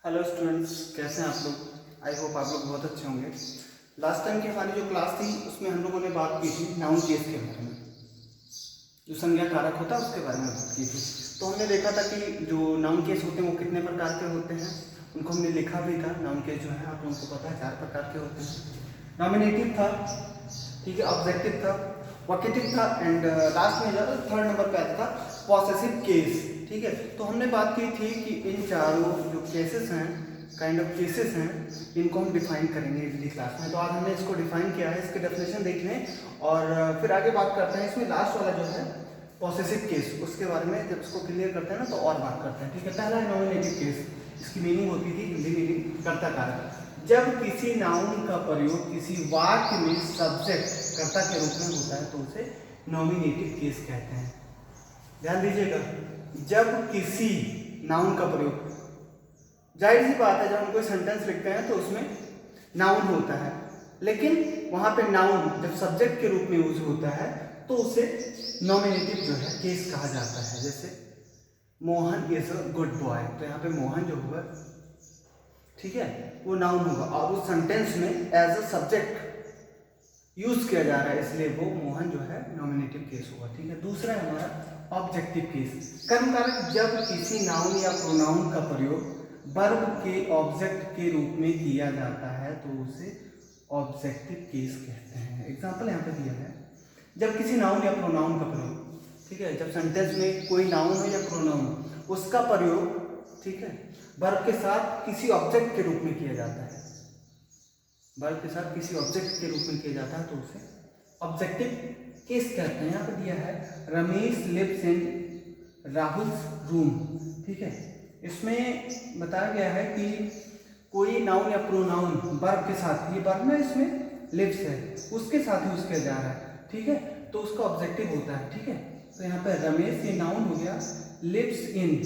Hello students, कैसे हैं आप लोग। आई होप आप लोग बहुत अच्छे होंगे। लास्ट टाइम की हमारी जो क्लास थी उसमें हम लोगों ने बात की थी नाउन केस के बारे में, जो संज्ञा कारक होता है उसके बारे में बात की थी। तो हमने देखा था कि जो नाउन केस होते हैं वो कितने प्रकार के होते हैं, उनको हमने लिखा भी था। नाउन केस जो है आप लोगों को पता है 4 प्रकार के होते हैं। नॉमिनेटिव था, ठीक है, ऑब्जेक्टिव था, वोकेटिव था एंड लास्ट में जो थर्ड नंबर पे आता था पॉसेसिव केस। ठीक है, तो हमने बात की थी कि इन चारों जो केसेस हैं, काइंड ऑफ केसेस हैं, इनको हम डिफाइन करेंगे इस क्लास में। तो आज हमने इसको डिफाइन किया है, इसके डेफिनेशन देख लें और फिर आगे बात करते हैं। इसमें लास्ट वाला जो है पॉसेसिव केस, उसके बारे में जब इसको क्लियर करते हैं ना तो और बात करते हैं। ठीक है, पहला है नॉमिनेटिव केस। इसकी मीनिंग होती थी हिंदी मीनिंग कर्ता कारक। जब किसी नाउन का प्रयोग किसी वाक्य में सब्जेक्ट कर्ता के रूप में होता है तो उसे नॉमिनेटिव केस कहते हैं। ध्यान दीजिएगा, जब किसी नाउन का प्रयोग, जाहिर सी बात है जब हम कोई सेंटेंस लिखते हैं तो उसमें नाउन होता है, लेकिन वहां पे नाउन जब सब्जेक्ट के रूप में यूज होता है तो उसे नॉमिनेटिव जो है केस कहा जाता है। जैसे Mohan is a good boy, तो यहाँ पे मोहन जो होगा, ठीक है, वो नाउन होगा और उस सेंटेंस में एज अ सब्जेक्ट यूज किया जा रहा है, इसलिए वो मोहन जो है नॉमिनेटिव केस होगा। ठीक है, दूसरा है हमारा ऑब्जेक्टिव केस। कर्म कारक, जब किसी नाउन या प्रोनाउन का प्रयोग वर्ब के ऑब्जेक्ट के रूप में किया जाता है तो उसे ऑब्जेक्टिव केस कहते हैं। एग्जांपल यहाँ पे दिया है, जब किसी नाउन या प्रोनाउन का प्रयोग, ठीक है, जब सेंटेंस में कोई नाउन हो या प्रोनाउन उसका प्रयोग, ठीक है, वर्ब के साथ किसी ऑब्जेक्ट के रूप में किया जाता है, वर्ब के साथ किसी ऑब्जेक्ट के रूप में किया जाता है तो उसे ऑब्जेक्टिव केस कहते हैं। यहाँ पे दिया है Ramesh lives in Rahul's room. ठीक है, इसमें बताया गया है कि कोई नाउन या प्रोनाउन वर्ब के साथ, ये वर्ब ना इसमें लिव्स है, उसके साथ यूज किया जा रहा है, ठीक है, तो उसका ऑब्जेक्टिव होता है। ठीक है, तो यहाँ पे रमेश ये नाउन हो गया, लिव्स इन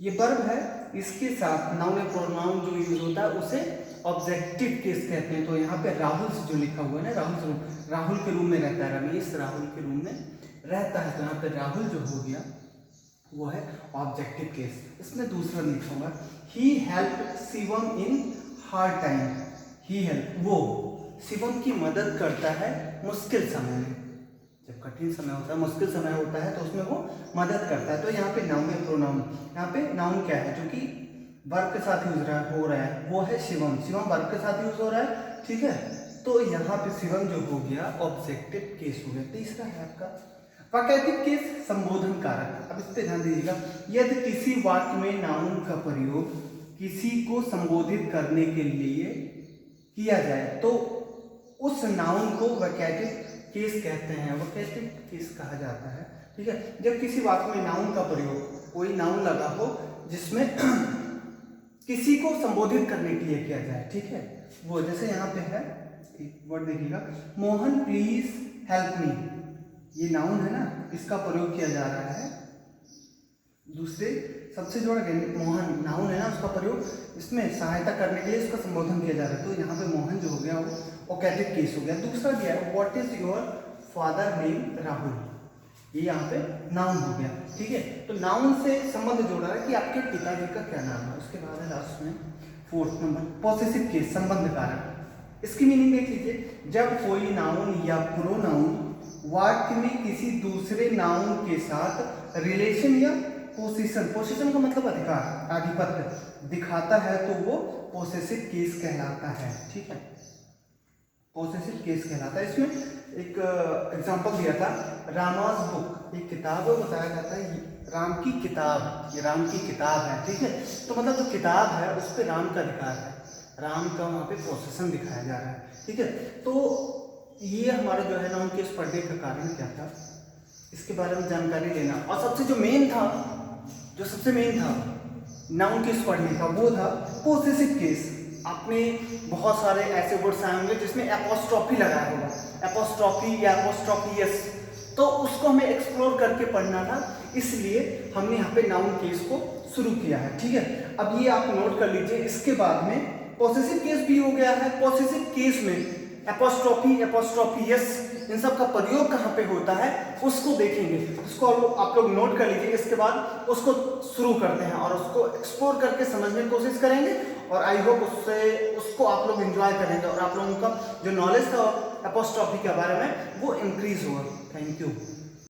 ये वर्ब है, इसके साथ नाउन या प्रोनाउन जो यूज होता है उसे ऑब्जेक्टिव केस कहते हैं। तो यहाँ पे राहुल से जो लिखा हुआ है ना, राहुल के रूम में रहता है, रमेश राहुल के रूम में रहता है, तो यहाँ पे राहुल जो हो गया वो है ऑब्जेक्टिव केस। इसमें दूसरा लिखा हुआ he help Shivam in hard time. He help, वो शिवम की मदद करता है मुश्किल समय में। जब कठिन समय होता है, मुश्किल समय होता है तो उसमें वो मदद करता है। तो यहाँ पे नाउन या प्रोनाउन, यहाँ पे नाउन क्या है जो कि वर्ब के साथ यूज हो रहा है, वो है शिवम। शिवम वर्ब के साथ यूज हो रहा है, ठीक है, तो यहाँ पे शिवम जो हो गया ऑब्जेक्टिव केस हो गया। तीसरा है आपका वाक्यात्मक केस, संबोधन कारक। अब इस पे ध्यान दीजिएगा, यदि किसी वाक्य में नाउन का प्रयोग किसी को संबोधित करने के लिए किया जाए तो उस नाउन को वाक्यात्मक केस कहते हैं, वाक्यात्मक केस कहा जाता है। ठीक है, जब किसी वाक्य में नाउन का प्रयोग, कोई नाउन लगा हो जिसमें किसी को संबोधित करने के लिए किया जाए, ठीक है, वो जैसे यहाँ पे है, एक वर्ड देखिएगा, मोहन प्लीज हेल्प मी, ये नाउन है ना, इसका प्रयोग किया जा रहा है दूसरे सबसे जोड़ा गया, मोहन नाउन है ना, उसका प्रयोग इसमें सहायता करने के लिए इसका संबोधन किया जा रहा है, तो यहाँ पे मोहन जो हो गया वो ऑब्जेक्टिव केस हो गया। दूसरा दिया है what is your father name Rahul, ये यहाँ पे नाउन हो गया। ठीक है, तो नाउन से संबंध जोड़ा है कि आपके पिताजी का क्या नाम है। उसके बाद है लास्ट में फोर्थ नंबर पॉसेसिव केस, संबंध कारक। इसकी मीनिंग देख लीजिए, जब कोई नाउन या प्रोनाउन वाक्य में किसी दूसरे नाउन के साथ रिलेशन या पोजीशन, पोजीशन का मतलब अधिकार, आधिपत्य दिखाता है तो वो पॉसेसिव केस कहलाता है। ठीक है, पॉसेसिव केस कहलाता है। इसमें एक एग्जांपल दिया था, रामास बुक, एक किताब है, बताया जाता है राम की किताब, ये राम की किताब है। ठीक है, तो मतलब जो किताब है उस पर राम का अधिकार है, राम का वहाँ पे पोसेशन दिखाया जा रहा है। ठीक है, तो ये हमारा जो है नाउन केस पढ़ने का कारण क्या था, इसके बारे में जानकारी लेना। और सबसे जो मेन था, जो सबसे मेन था नाउन केस पढ़ने का, वो था पॉसेसिव केस। आपने बहुत सारे ऐसे वर्ड्स आए होंगे जिसमें एपोस्ट्रोफी लगाया होगा, एपोस्ट्रोफी या एपोस्ट्रोफियस, तो उसको हमें एक्सप्लोर करके पढ़ना था, इसलिए हमने यहाँ पे नाउन केस को शुरू किया है। ठीक है, अब ये आप नोट कर लीजिए। इसके बाद में पॉसेसिव केस भी हो गया है। पॉसेसिव केस में एपोस्ट्रोफी, एपोस्ट्रोफियस, इन सब का प्रयोग कहाँ पे होता है उसको देखेंगे। उसको आप लोग नोट कर लीजिए। इसके बाद उसको शुरू करते हैं और उसको एक्सप्लोर करके समझने की कोशिश करेंगे और आई होप उसको आप लोग एंजॉय करेंगे और आप लोगों का जो नॉलेज था एपोस्ट्रोफी के बारे में वो इंक्रीज होगा। Thank you.